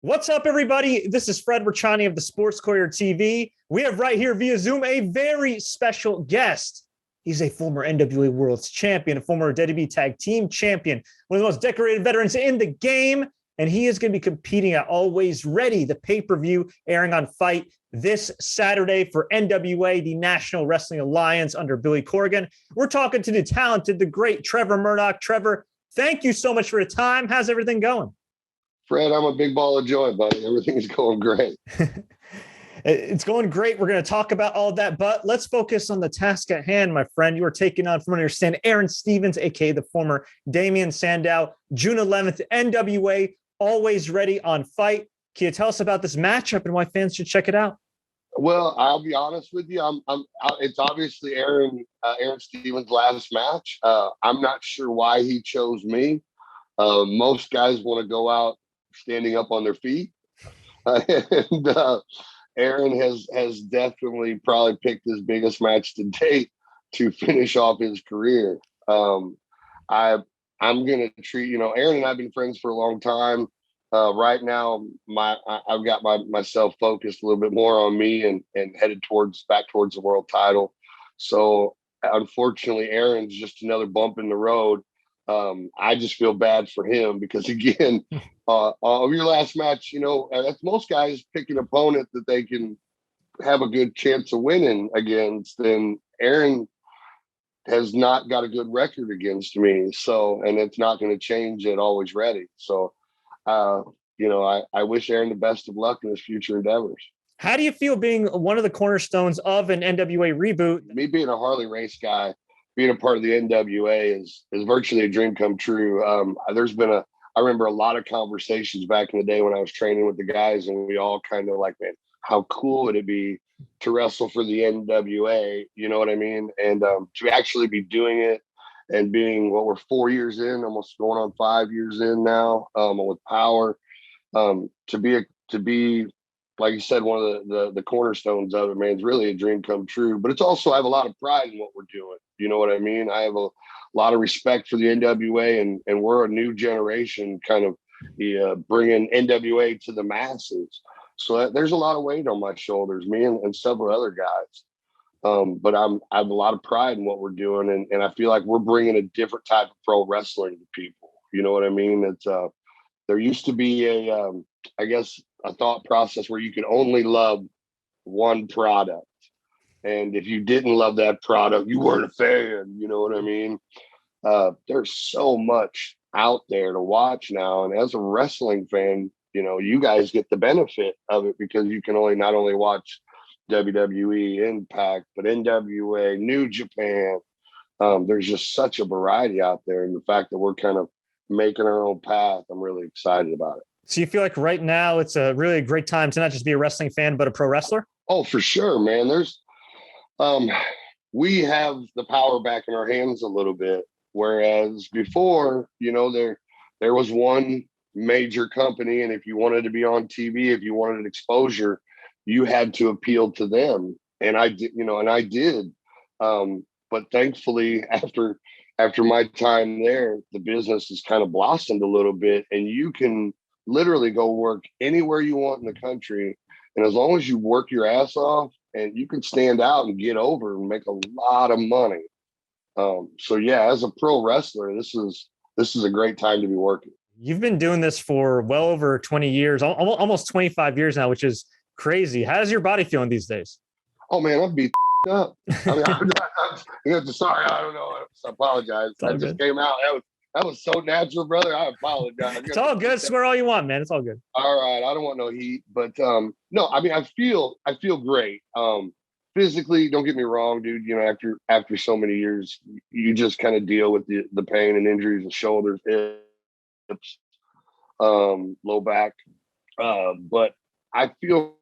What's up, everybody? This is Fred Richani of the Sports Courier TV. We have right here via Zoom a very special guest. He's a former NWA World Champion, a former WWE Tag Team Champion, one of the most decorated veterans in the game, and he is going to be competing at Alwayz Ready, the pay-per-view airing on Fite this Saturday for NWA, the National Wrestling Alliance under Billy Corgan. We're talking to the talented, the great Trevor Murdoch. Trevor, thank you so much for your time. How's everything going? Fred, I'm a big ball of joy, buddy. Everything's going great. It's going great. We're going to talk about all of that, but let's focus on the task at hand, my friend. You are taking on, from what I understand, Aron Stevens, a.k.a. the former Damien Sandow, June 11th, NWA, Alwayz Ready on Fite. Can you tell us about this matchup and why fans should check it out? Well, I'll be honest with you. It's obviously Aron Stevens' last match. I'm not sure why he chose me. Most guys want to go out standing up on their feet. And Aron has definitely probably picked his biggest match to date to finish off his career. I'm going to treat, Aron and I have been friends for a long time. Right now, I've got myself focused a little bit more on me and headed back towards the world title. So unfortunately, Aron's just another bump in the road. I just feel bad for him because, again, your last match, most guys pick an opponent that they can have a good chance of winning against. And Aron has not got a good record against me. So, and it's not going to change at Alwayz Ready. So, I wish Aron the best of luck in his future endeavors. How do you feel being one of the cornerstones of an NWA reboot? Me being a Harley Race guy, being a part of the NWA is virtually a dream come true. I remember a lot of conversations back in the day when I was training with the guys, and we all kind of like, man, how cool would it be to wrestle for the NWA? You know what I mean? And to actually be doing it and being, we're 4 years in, almost going on 5 years in now, with Power, to be, like you said, one of the cornerstones of it, man, it's really a dream come true. But it's also, I have a lot of pride in what we're doing. You know what I mean? I have a lot of respect for the NWA, and we're a new generation kind of bringing NWA to the masses. So there's a lot of weight on my shoulders, me and several other guys. But I have a lot of pride in what we're doing, and I feel like we're bringing a different type of pro wrestling to people. You know what I mean? It's there used to be a thought process where you could only love one product. And if you didn't love that product, you weren't a fan. You know what I mean? There's so much out there to watch now. And as a wrestling fan, you guys get the benefit of it because you can not only watch WWE, Impact, but NWA, New Japan. There's just such a variety out there. And the fact that we're kind of making our own path, I'm really excited about it. So you feel like right now it's a really great time to not just be a wrestling fan, but a pro wrestler? Oh, for sure, man. We have the power back in our hands a little bit. Whereas before, there was one major company. And if you wanted to be on TV, if you wanted exposure, you had to appeal to them. And I did. But thankfully, after my time there, the business has kind of blossomed a little bit, and you can literally go work anywhere you want in the country. And as long as you work your ass off, and you can stand out and get over and make a lot of money. So yeah, as a pro wrestler, this is a great time to be working. You've been doing this for well over 20 years, almost 25 years now, which is crazy. How's your body feeling these days? Oh man, I'm beat up. I mean, I'm sorry, I don't know. I apologize. That just came out. That was so natural, brother. I apologize. It's all good. Swear all you want, man. It's all good. All right. I don't want no heat, but no, I mean, I feel great. Physically, don't get me wrong, dude. After so many years, you just kind of deal with the pain and injuries of shoulders, hips, low back. But I feel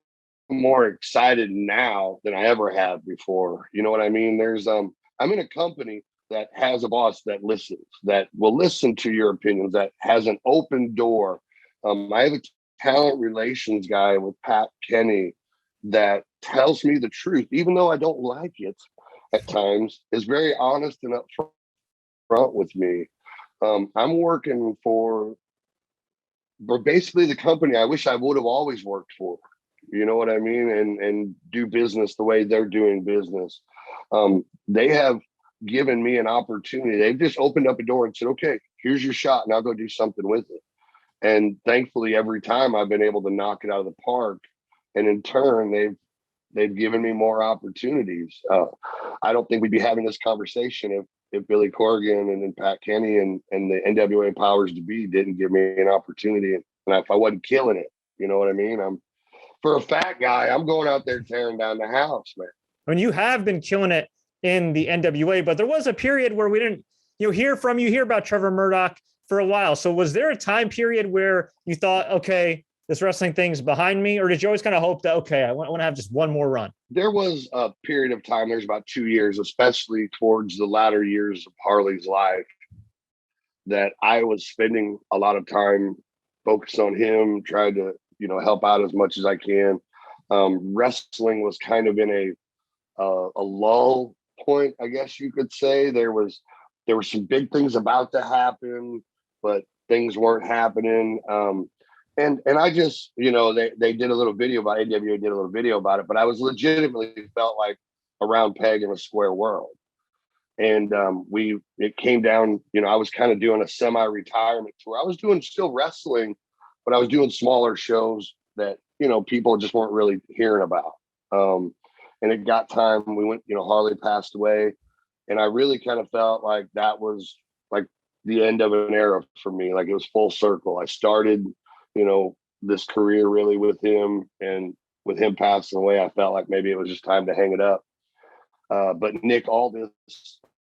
more excited now than I ever have before. You know what I mean? I'm in a company that has a boss that listens, that will listen to your opinions, that has an open door. I have a talent relations guy with Pat Kenny that tells me the truth, even though I don't like it at times, is very honest and upfront with me. I'm working for but basically the company I wish I would have always worked for. You know what I mean? And do business the way they're doing business. They have given me an opportunity. They've just opened up a door and said, okay, here's your shot, and I'll go do something with it. And thankfully, every time I've been able to knock it out of the park. And in turn, they've given me more opportunities. I don't think we'd be having this conversation if Billy Corgan and Pat Kenny and the NWA powers to be didn't give me an opportunity. And if I wasn't killing it, you know what I mean? For a fat guy, I'm going out there tearing down the house, man. I mean, you have been killing it in the NWA, but there was a period where we didn't, hear about Trevor Murdoch for a while. So was there a time period where you thought, okay, this wrestling thing's behind me? Or did you always kind of hope that, okay, I want to have just one more run? There was a period of time, there's about 2 years, especially towards the latter years of Harley's life, that I was spending a lot of time focused on him, trying to, help out as much as I can. Wrestling was kind of in a lull point, I guess you could say. There were some big things about to happen, but things weren't happening. And I just, they did a little video about NWA, did a little video about it, but I was legitimately felt like a round peg in a square world. And it came down, I was kind of doing a semi-retirement tour. I was doing still wrestling, but I was doing smaller shows that, people just weren't really hearing about. And it got time. We went, Harley passed away. And I really kind of felt like that was like the end of an era for me. Like it was full circle. I started, this career really with him, and with him passing away, I felt like maybe it was just time to hang it up. But Nick Aldis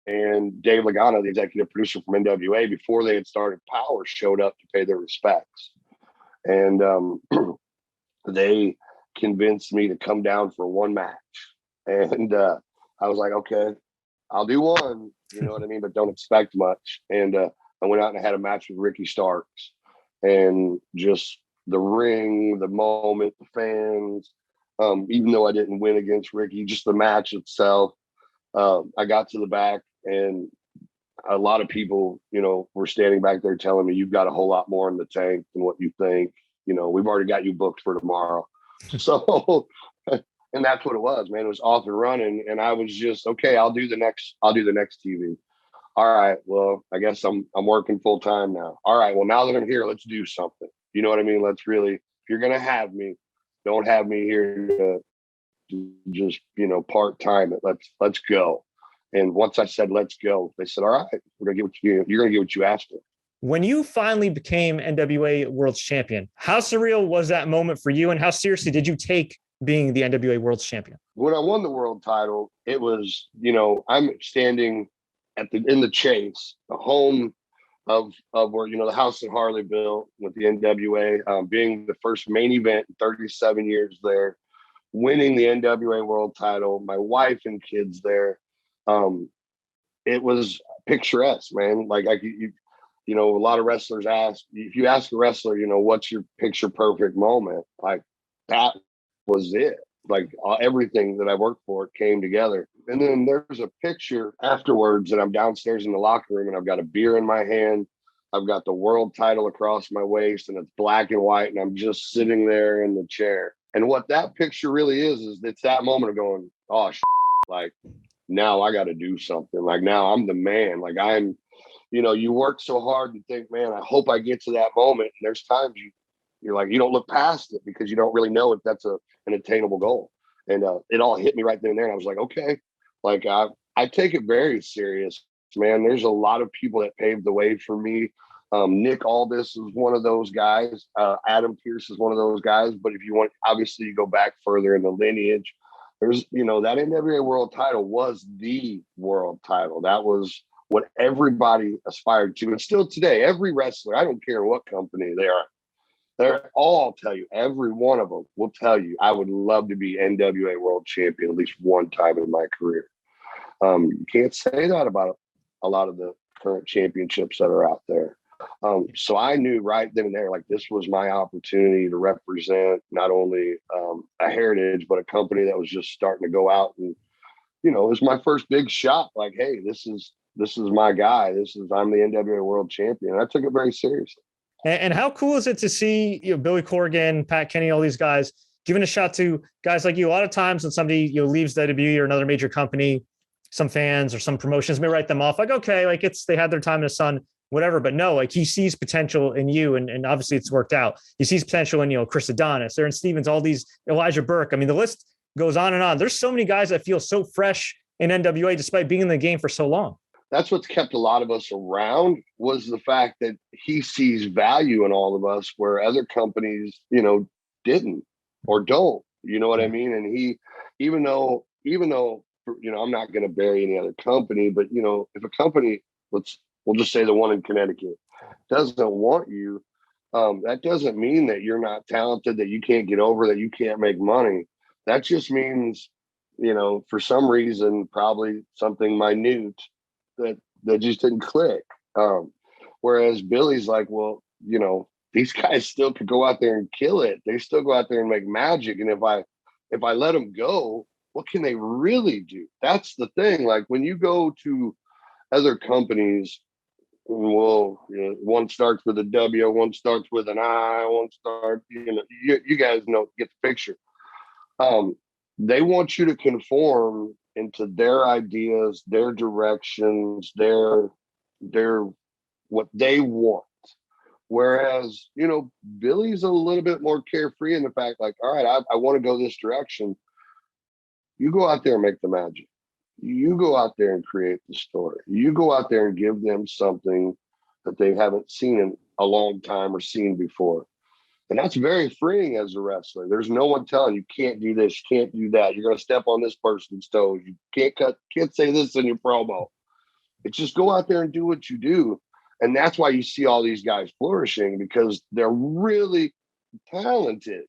and Dave Lagana, the executive producer from NWA, before they had started Power, showed up to pay their respects. And they convinced me to come down for one match. And I was like, okay, I'll do one, you know what I mean? But don't expect much. And I went out and had a match with Ricky Starks. And just the ring, the moment, the fans, even though I didn't win against Ricky, just the match itself, I got to the back, and a lot of people, were standing back there telling me, you've got a whole lot more in the tank than what you think. We've already got you booked for tomorrow. So, and that's what it was, man. It was off and running. And I was just, okay, I'll do the next TV. All right, well, I guess I'm working full time now. All right, well, now that I'm here, let's do something. You know what I mean? Let's really, if you're going to have me, don't have me here to just, part time it. Let's go. And once I said, let's go, they said, all right, you're going to get what you asked for. When you finally became NWA World Champion, how surreal was that moment for you? And how seriously did you take being the NWA World Champion? When I won the world title, it was, I'm standing in the Chase, the home of where, the house that Harley built with the NWA, being the first main event in 37 years there, winning the NWA world title, my wife and kids there. It was picturesque, man. Like a lot of wrestlers ask, if you ask a wrestler, what's your picture perfect moment? Like that was it. Like everything that I worked for came together. And then there's a picture afterwards that I'm downstairs in the locker room, and I've got a beer in my hand. I've got the world title across my waist, and it's black and white, and I'm just sitting there in the chair. And what that picture really is it's that moment of going, oh, like now I got to do something. Like now I'm the man. Like I'm, you work so hard and think, man, I hope I get to that moment. And there's times you're like, you don't look past it because you don't really know if that's an attainable goal. And it all hit me right then and there. And I was like, okay, like I take it very serious, man. There's a lot of people that paved the way for me. Nick Aldis is one of those guys. Adam Pearce is one of those guys. But if you want, obviously you go back further in the lineage, there's, that NWA world title was the world title. That was what everybody aspired to. And still today, every wrestler, I don't care what company they are, they're all tell you, every one of them will tell you, I would love to be NWA world champion at least one time in my career. You can't say that about a lot of the current championships that are out there. So I knew right then and there, like this was my opportunity to represent not only a heritage, but a company that was just starting to go out and, it was my first big shot. Like, hey, this is my guy. I'm the NWA world champion. I took it very seriously. And how cool is it to see, Billy Corgan, Pat Kenny, all these guys giving a shot to guys like you? A lot of times when somebody, leaves WWE or another major company, some fans or some promotions may write them off. Like, okay, like they had their time in the sun, whatever. But no, like he sees potential in you. And obviously it's worked out. He sees potential in, Chris Adonis, Aron Stevens, all these, Elijah Burke. I mean, the list goes on and on. There's so many guys that feel so fresh in NWA despite being in the game for so long. That's what's kept a lot of us around, was the fact that he sees value in all of us where other companies, didn't or don't, you know what I mean? And he, even though, I'm not going to bury any other company, but if a company, we'll just say the one in Connecticut, doesn't want you, that doesn't mean that you're not talented, that you can't get over, that you can't make money. That just means, for some reason, probably something minute, that just didn't click. Whereas Billy's like, well, these guys still could go out there and kill it. They still go out there and make magic. And if I let them go, what can they really do? That's the thing. Like when you go to other companies, well, one starts with a W, one starts with an I, one starts, you guys get the picture. They want you to conform into their ideas, their directions, their what they want. Whereas, Billy's a little bit more carefree in the fact, like, all right, I want to go this direction. You go out there and make the magic. You go out there and create the story. You go out there and give them something that they haven't seen in a long time or seen before. And that's very freeing as a wrestler. There's no one telling you can't do this, you can't do that. You're going to step on this person's toes. You can't say this in your promo. It's just go out there and do what you do. And that's why you see all these guys flourishing, because they're really talented.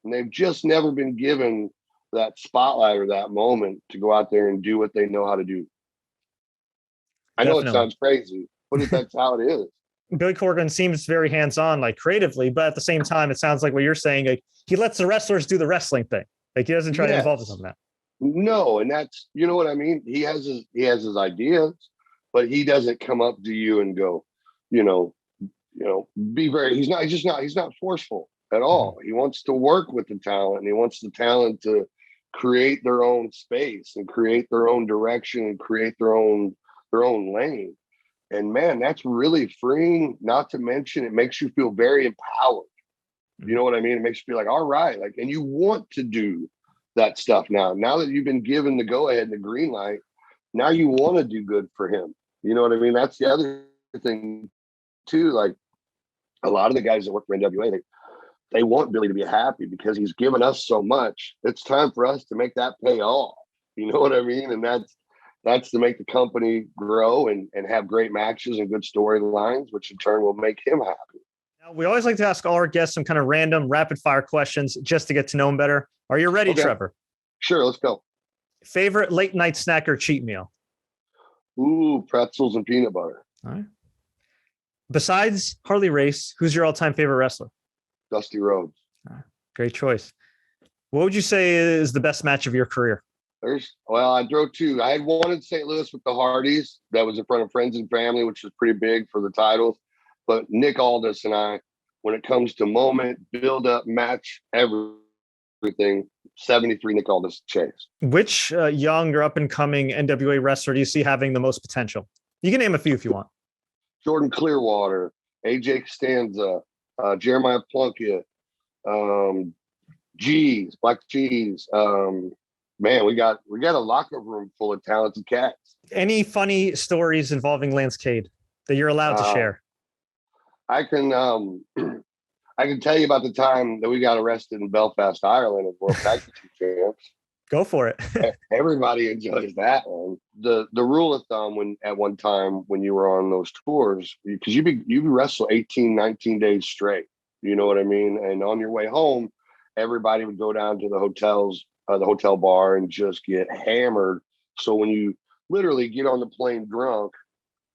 And they've just never been given that spotlight or that moment to go out there and do what they know how to do. I know it sounds crazy, but that's how it is. Billy Corgan seems very hands-on, like creatively, but at the same time, it sounds like what you're saying, like he lets the wrestlers do the wrestling thing. Like he doesn't try to involve us in that. No, and that's, you know what I mean? He has his ideas, but he doesn't come up to you and go, be very, he's not forceful at all. Mm-hmm. He wants to work with the talent, and he wants the talent to create their own space and create their own direction and create their own lane. And man, that's really freeing. Not to mention, it makes you feel very empowered. You know what I mean? It makes you feel like, all right, like, and you want to do that stuff now. Now that you've been given the go ahead and the green light, now you want to do good for him. You know what I mean? That's the other thing too. Like a lot of the guys that work for NWA, they want Billy to be happy because he's given us so much. It's time for us to make that pay off. You know what I mean? And that's to make the company grow and have great matches and good storylines, which in turn will make him happy. Now, we always like to ask all our guests some kind of random rapid fire questions just to get to know them better. Are you ready, Trevor? Sure, let's go. Favorite late night snack or cheat meal? Ooh, pretzels and peanut butter. All right. Besides Harley Race, who's your all-time favorite wrestler? Dusty Rhodes. Great choice. What would you say is the best match of your career? I drove two. I had one in St. Louis with the Hardys that was in front of friends and family, which was pretty big for the titles. But Nick Aldis and I, when it comes to moment, build up, match, everything, 73 Nick Aldis chase. Which young or up and coming NWA wrestler do you see having the most potential? You can name a few if you want. Jordan Clearwater, AJ Costanza, Jeremiah Plunkett, Black Cheese. Man, we got a locker room full of talented cats. Any funny stories involving Lance Cade that you're allowed to share? I can tell you about the time that we got arrested in Belfast, Ireland, as World Tag Team Champs. Go for it. Everybody enjoys that one. The rule of thumb at one time when you were on those tours, because you wrestle 18, 19 days straight. You know what I mean? And on your way home, everybody would go down to the hotel bar and just get hammered. So when you literally get on the plane drunk,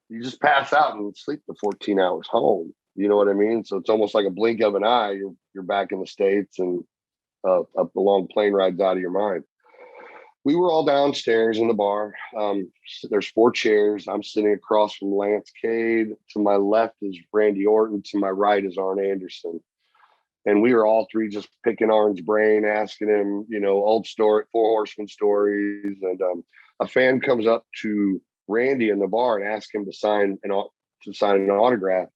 you just pass out and sleep for 14 hours home. You know what I mean? So it's almost like a blink of an eye. You're back in the States and a long plane rides out of your mind. we were all downstairs in the bar. There's 4 chairs. I'm sitting across from Lance Cade. To my left is Randy Orton. To my right is Arn Anderson. And we were all 3 just picking Arn's brain, asking him, old story, 4 Horsemen stories. And a fan comes up to Randy in the bar and asks him to sign an autograph.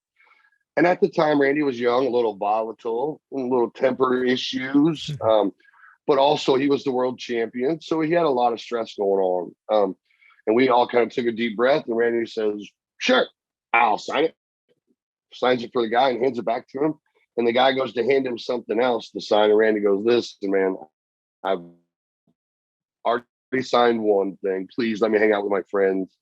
And at the time, Randy was young, a little volatile, a little temper issues. But also he was the world champion. So he had a lot of stress going on. And we all kind of took a deep breath, and Randy says, "Sure, I'll sign it." Signs it for the guy and hands it back to him. And the guy goes to hand him something else to sign. And Randy goes, "Listen, man, I've already signed one thing. Please let me hang out with my friends.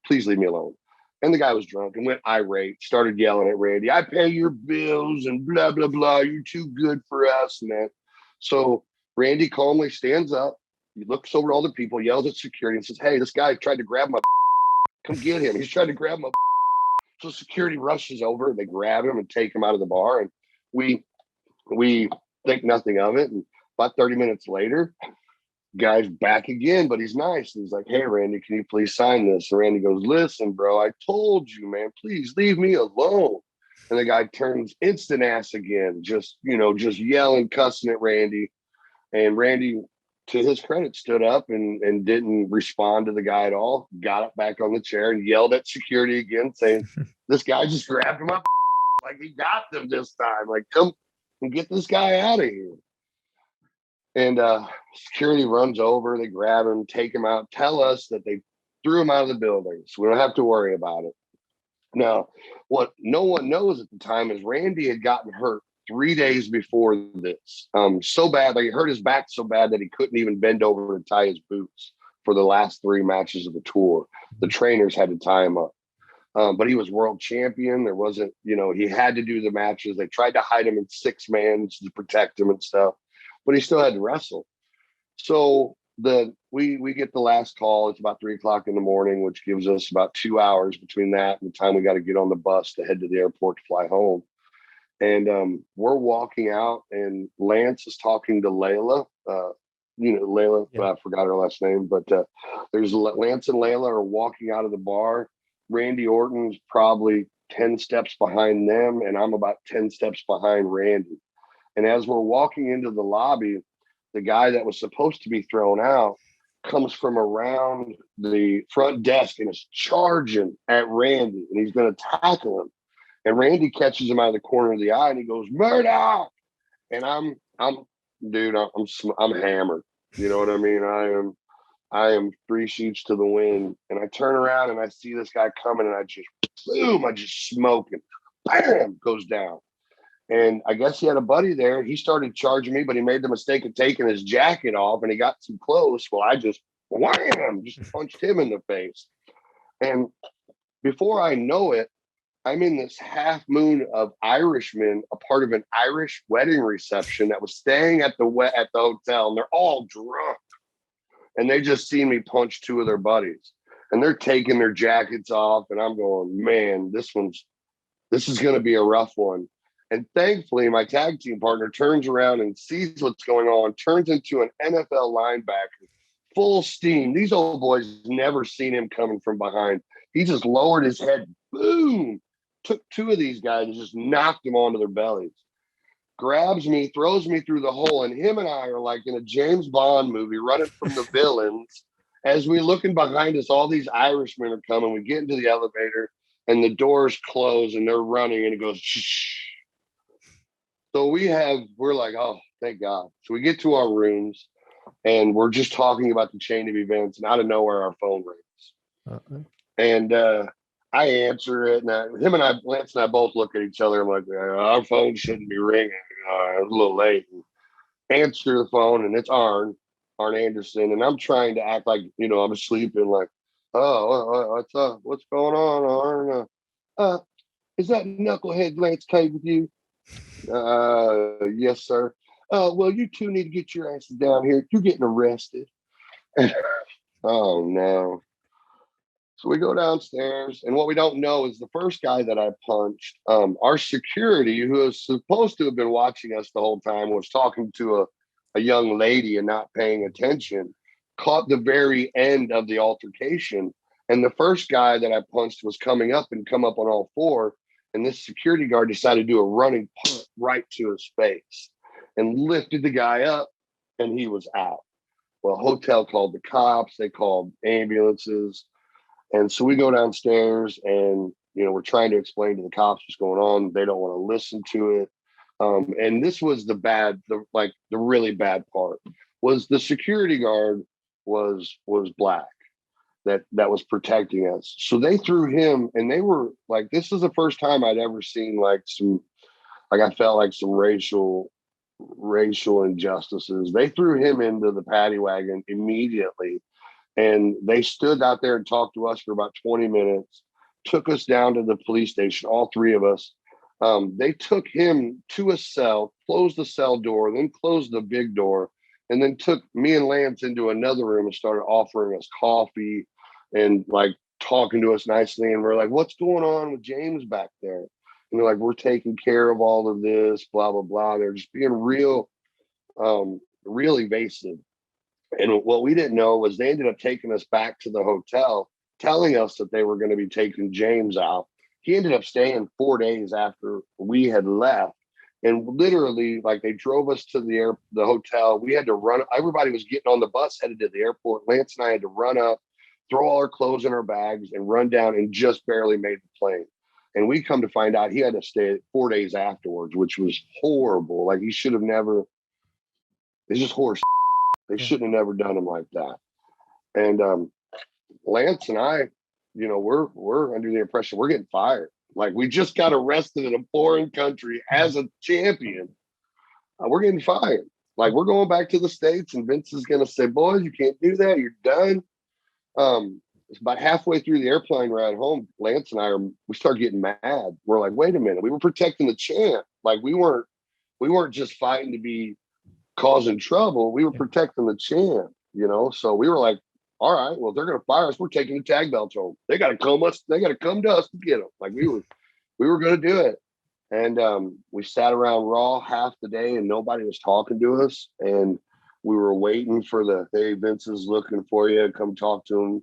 Please leave me alone." And the guy was drunk and went irate, started yelling at Randy, "I pay your bills and blah, blah, blah. You're too good for us." And that. So Randy calmly stands up. He looks over all the people, yells at security and says, "Hey, this guy tried to grab my come get him. He's trying to grab my." So security rushes over and they grab him and take him out of the bar. And we think nothing of it. And about 30 minutes later, guy's back again, but he's nice. He's like, "Hey, Randy, can you please sign this?" And Randy goes, "Listen, bro, I told you, man, please leave me alone." And the guy turns instant ass again, just yelling, cussing at Randy. And Randy, to his credit, stood up and didn't respond to the guy at all, got up back on the chair and yelled at security again, saying, "This guy just grabbed him up like he got them this time. Like, come and get this guy out of here." And security runs over, they grab him, take him out, tell us that they threw him out of the building, so we don't have to worry about it. Now, what no one knows at the time is Randy had gotten hurt 3 days before this. So bad, like he hurt his back so bad that he couldn't even bend over to tie his boots for the last 3 matches of the tour. The trainers had to tie him up. But he was world champion. There wasn't, he had to do the matches. They tried to hide him in 6-man to protect him and stuff, but he still had to wrestle. So we get the last call. It's about 3:00 in the morning, which gives us about 2 hours between that and the time we got to get on the bus to head to the airport to fly home. And we're walking out, and Lance is talking to Layla. Layla, yeah. I forgot her last name, but there's Lance and Layla are walking out of the bar. Randy Orton's probably 10 steps behind them, and I'm about 10 steps behind Randy. And as we're walking into the lobby, the guy that was supposed to be thrown out comes from around the front desk and is charging at Randy, and he's going to tackle him. And Randy catches him out of the corner of the eye, and he goes, "Murdoch!" And I'm hammered. You know what I mean? I am 3 sheets to the wind, and I turn around and I see this guy coming, and I just smoke him. Bam, goes down. And I guess he had a buddy there. He started charging me, but he made the mistake of taking his jacket off, and he got too close. Well, I just wham, just punched him in the face. And before I know it, I'm in this half moon of Irishmen, a part of an Irish wedding reception that was staying at the hotel, and they're all drunk. And they just seen me punch 2 of their buddies, and they're taking their jackets off, and I'm going, man, this is going to be a rough one. And thankfully, my tag team partner turns around and sees what's going on, turns into an NFL linebacker, full steam. These old boys never seen him coming from behind. He just lowered his head, boom, took 2 of these guys and just knocked them onto their bellies. Grabs me, throws me through the hole, and him and I are like in a James Bond movie running from the villains. As we looking behind us, all these Irishmen are coming. We get into the elevator, and the doors close, and they're running, and it goes, shh. So we're like, oh, thank God. So we get to our rooms, and we're just talking about the chain of events, and out of nowhere, our phone rings. Uh-huh. And I answer it, and Lance and I both look at each other. I'm like, our phone shouldn't be ringing. It's a little late. And answer the phone, and it's Arn Anderson, and I'm trying to act like I'm sleeping. Like, oh, what's up? What's going on, Arn? Is that knucklehead Lance Cade with you? Yes, sir. Well, you 2 need to get your asses down here. You're getting arrested. Oh no. So we go downstairs, and what we don't know is the first guy that I punched, our security, who was supposed to have been watching us the whole time, was talking to a young lady and not paying attention. caught the very end of the altercation. And the first guy that I punched was coming up and come up on all four. And this security guard decided to do a running punt right to his face and lifted the guy up, and he was out. Well, hotel called the cops. They called ambulances. And so we go downstairs and, we're trying to explain to the cops what's going on. They don't want to listen to it. And this was the really bad part was the security guard was black that was protecting us. So they threw him, and they were like, this is the first time I'd ever seen I felt like some racial injustices. They threw him into the paddy wagon immediately. And they stood out there and talked to us for about 20 minutes, took us down to the police station, all three of us. They took him to a cell, closed the cell door, then closed the big door, and then took me and Lance into another room and started offering us coffee and talking to us nicely. And we're like, what's going on with James back there? And they're like, we're taking care of all of this, blah, blah, blah. They're just being real evasive. And what we didn't know was they ended up taking us back to the hotel, telling us that they were going to be taking James out. He ended up staying 4 days after we had left. And literally, they drove us to the hotel. We had to run. Everybody was getting on the bus headed to the airport. Lance and I had to run up, throw all our clothes in our bags, and run down, and just barely made the plane. And we come to find out he had to stay 4 days afterwards, which was horrible. He should have never. It's just horse. They shouldn't have never done him like that. And Lance and I, we're under the impression we're getting fired. We just got arrested in a foreign country as a champion. We're getting fired. We're going back to the States, and Vince is going to say, boys, you can't do that. You're done. It's about halfway through the airplane ride home. Lance and I we start getting mad. We're like, wait a minute. We were protecting the champ. We weren't just fighting to be causing trouble. We were protecting the champ, So we were like, all right, well, they're going to fire us. We're taking the tag belts home. They got to come to us to get them. We were going to do it. And we sat around Raw half the day, and nobody was talking to us. And we were waiting for hey, Vince is looking for you. Come talk to him.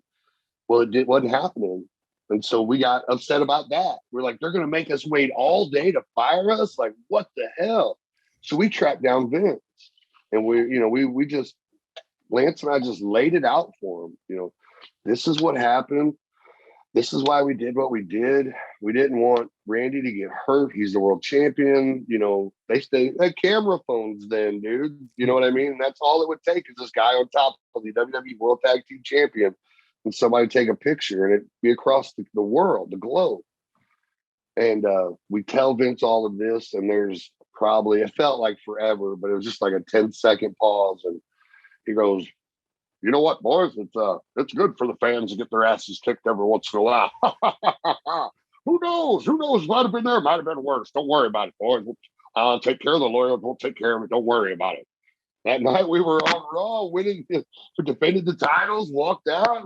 Well, it wasn't happening. And so we got upset about that. We're like, they're going to make us wait all day to fire us? What the hell? So we tracked down Vince. And we just, Lance and I just laid it out for him. This is what happened. This is why we did what we did. We didn't want Randy to get hurt. He's the world champion. They had camera phones then, dude. You know what I mean? And that's all it would take is this guy on top of the WWE World Tag Team Champion and somebody take a picture and it'd be across the world, the globe. And we tell Vince all of this, and there's probably, it felt like forever, but it was just a 10-second pause. And he goes, you know what, boys, it's good for the fans to get their asses kicked every once in a while. Who knows? Might have been there, might have been worse. Don't worry about it, boys. I'll take care of the lawyers. We'll take care of it. Don't worry about it. That night we were on Raw, winning, defended the titles, walked out.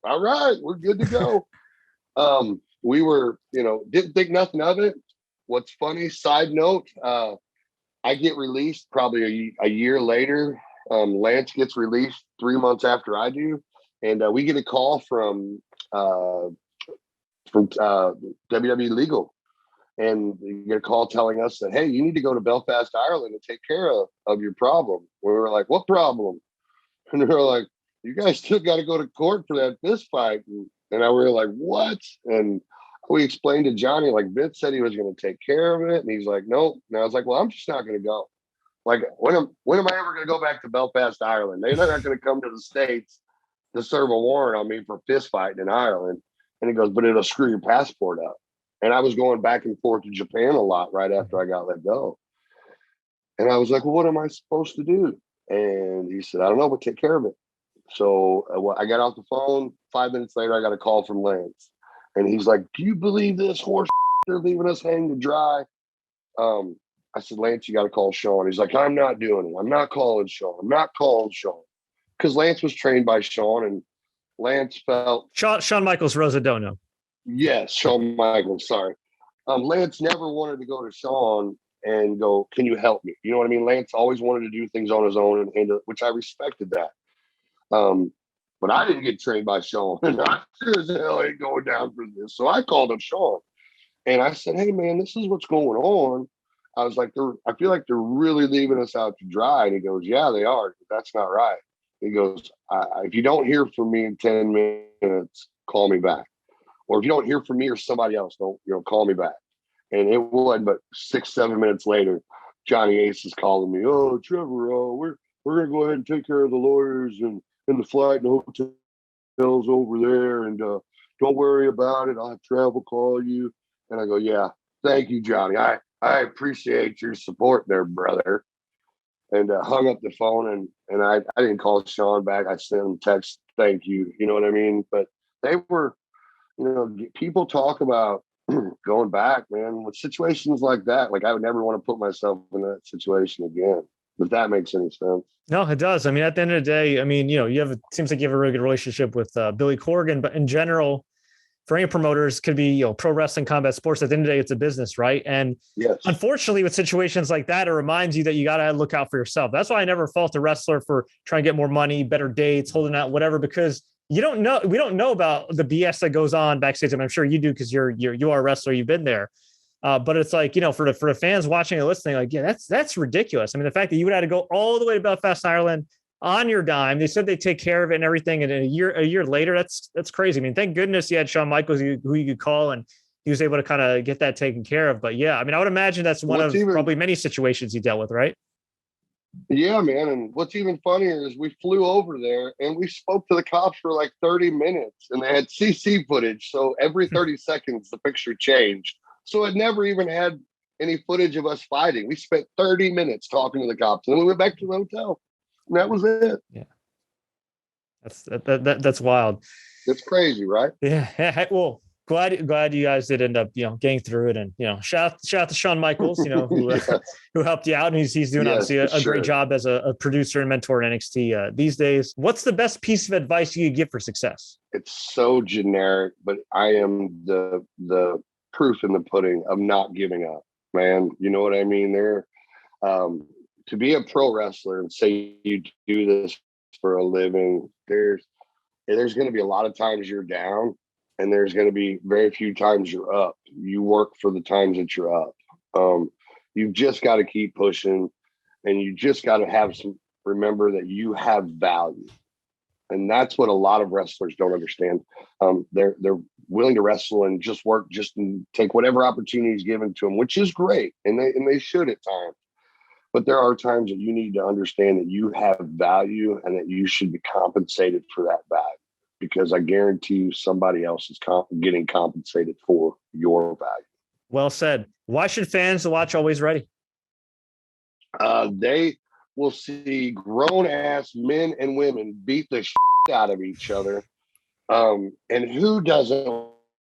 All right, we're good to go. We were, didn't think nothing of it. What's funny, side note, I get released probably a year later. Lance gets released 3 months after I do. And we get a call from WWE Legal. And you get a call telling us that, hey, you need to go to Belfast, Ireland and take care of your problem. We were like, what problem? And they were like, you guys still got to go to court for that fist fight. And I were like, what? And we explained to Johnny, Vince said he was going to take care of it. And he's like, nope. And I was like, well, I'm just not going to go. When am I ever going to go back to Belfast, Ireland? They're not going to come to the States to serve a warrant on me for fist fighting in Ireland. And he goes, but it'll screw your passport up. And I was going back and forth to Japan a lot right after I got let go. And I was like, well, what am I supposed to do? And he said, I don't know, but take care of it. So I got off the phone. 5 minutes later, I got a call from Lance. And he's like, do you believe this horse? They're leaving us hanging to dry. I said, Lance, you got to call Shawn. He's like, I'm not doing it. I'm not calling Shawn. Because Lance was trained by Shawn, and Lance felt... Shawn Michaels Rosadono. Yes, Shawn Michaels, sorry. Lance never wanted to go to Shawn and go, can you help me? You know what I mean? Lance always wanted to do things on his own, and which I respected that. But I didn't get trained by Shawn, and I sure as hell ain't going down for this. So I called up Shawn, and I said, "Hey, man, this is what's going on." I was like, I feel like they're really leaving us out to dry. And he goes, "Yeah, they are. But that's not right." He goes, "If you don't hear from me in 10 minutes, call me back. Or if you don't hear from me or somebody else, don't, call me back." And it wasn't but 6-7 minutes later, Johnny Ace is calling me. "Oh, Trevor, we're going to go ahead and take care of the lawyers and the flight and the hotels over there. And don't worry about it. I'll have travel call you." And I go, "Yeah, thank you, Johnny. I appreciate your support there, brother." And hung up the phone, and I didn't call Shawn back. I sent him text, "Thank you." You know what I mean? But they were, people talk about going back, man, with situations like that. Like, I would never want to put myself in that situation again, if that makes any sense. No, it does. I mean, at the end of the day, I mean, it seems like you have a really good relationship with Billy Corgan, but in general, for any promoters, could be, pro wrestling, combat sports. At the end of the day, it's a business, right? And yes, unfortunately, with situations like that, it reminds you that you got to look out for yourself. That's why I never fault a wrestler for trying to get more money, better dates, holding out, whatever, because we don't know about the BS that goes on backstage. I mean, I'm sure you do, because you are a wrestler, you've been there. But it's like, for the fans watching and listening, like, yeah, that's ridiculous. I mean, the fact that you would have to go all the way to Belfast, Ireland on your dime. They said they take care of it and everything. And a year later, that's crazy. I mean, thank goodness you had Shawn Michaels, who you could call, and he was able to kind of get that taken care of. But yeah, I mean, I would imagine that's one of probably many situations he dealt with, right? Yeah, man. And what's even funnier is we flew over there and we spoke to the cops for like 30 minutes, and they had CC footage. So every 30 seconds, the picture changed. So it never even had any footage of us fighting. We spent 30 minutes talking to the cops, and then we went back to the hotel. And that was it. Yeah. That's wild. It's crazy, right? Yeah. Well, glad you guys did end up, getting through it. And, shout out to Shawn Michaels, who Yes. who helped you out. And he's doing obviously a great job as a producer and mentor in NXT these days. What's the best piece of advice you could give for success? It's so generic, but I am the proof in the pudding of not giving up, man. You know what I mean? To be a pro wrestler and say you do this for a living, there's going to be a lot of times you're down, and there's going to be very few times you're up. You work for the times that you're up. You've just got to keep pushing, and you just got to remember that you have value. And that's what a lot of wrestlers don't understand. They're willing to wrestle and just work, and take whatever opportunity is given to them, which is great. And they should at times. But there are times that you need to understand that you have value and that you should be compensated for that value, because I guarantee you somebody else is getting compensated for your value. Well said. Why should fans watch Alwayz Ready? They will see grown-ass men and women beat the shit out of each other. And who doesn't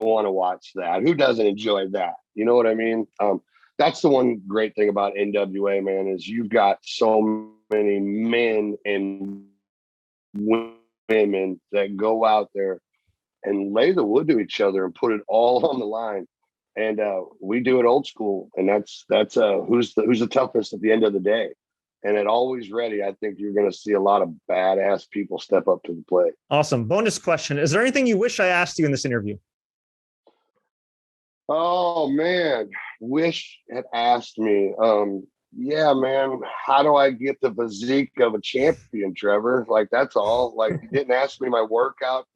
want to watch that? Who doesn't enjoy that? You know what I mean? That's the one great thing about NWA, man, is you've got so many men and women that go out there and lay the wood to each other and put it all on the line. And we do it old school, and that's who's the toughest at the end of the day. And at Alwayz Ready, I think you're going to see a lot of badass people step up to the plate. Awesome. Bonus question: is there anything you wish I asked you in this interview? Oh man, wish had asked me. Yeah, man, how do I get the physique of a champion, Trevor? Like, that's all. Like, you didn't ask me my workout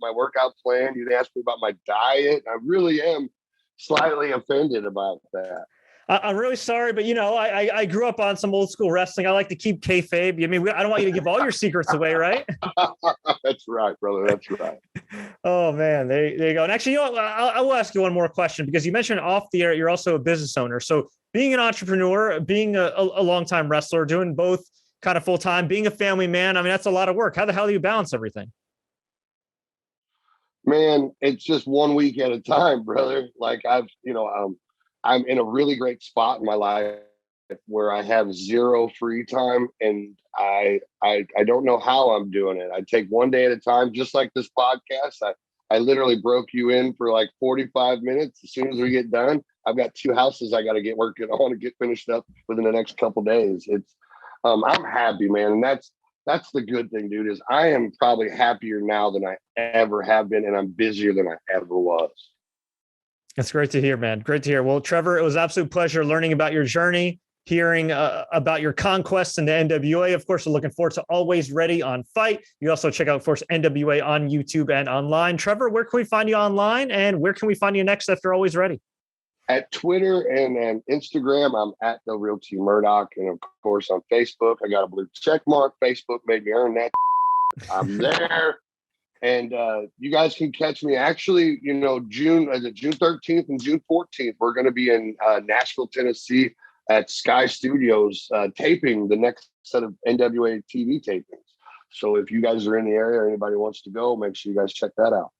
plan. You didn't ask me about my diet. I really am slightly offended about that. I'm really sorry, but I grew up on some old school wrestling. I like to keep kayfabe. I mean, I don't want you to give all your secrets away, right? That's right, brother. That's right. Oh man, there you go. And actually, I will ask you one more question, because you mentioned off the air you're also a business owner. So being an entrepreneur, being a longtime wrestler, doing both kind of full time, being a family man, I mean, that's a lot of work. How the hell do you balance everything? Man, it's just 1 week at a time, brother. Like, I'm in a really great spot in my life where I have zero free time, and I don't know how I'm doing it. I take one day at a time, just like this podcast. I literally broke you in for like 45 minutes. As soon as we get done, I've got 2 houses I got to get working on and get finished up within the next couple of days. I'm happy, man. And that's the good thing, dude, is I am probably happier now than I ever have been, and I'm busier than I ever was. That's great to hear, man. Great to hear. Well, Trevor, it was an absolute pleasure learning about your journey, hearing about your conquests in the NWA. Of course, we're looking forward to Alwayz Ready on Fite. You also check out, of course, NWA on YouTube and online. Trevor, where can we find you online, and where can we find you next after Alwayz Ready? At Twitter and Instagram, I'm at The Real T Murdoch. And of course, on Facebook, I got a blue check mark. Facebook made me earn that. I'm there. And you guys can catch me. Actually, June 13th and June 14th, we're going to be in Nashville, Tennessee at Sky Studios taping the next set of NWA TV tapings. So if you guys are in the area or anybody wants to go, make sure you guys check that out.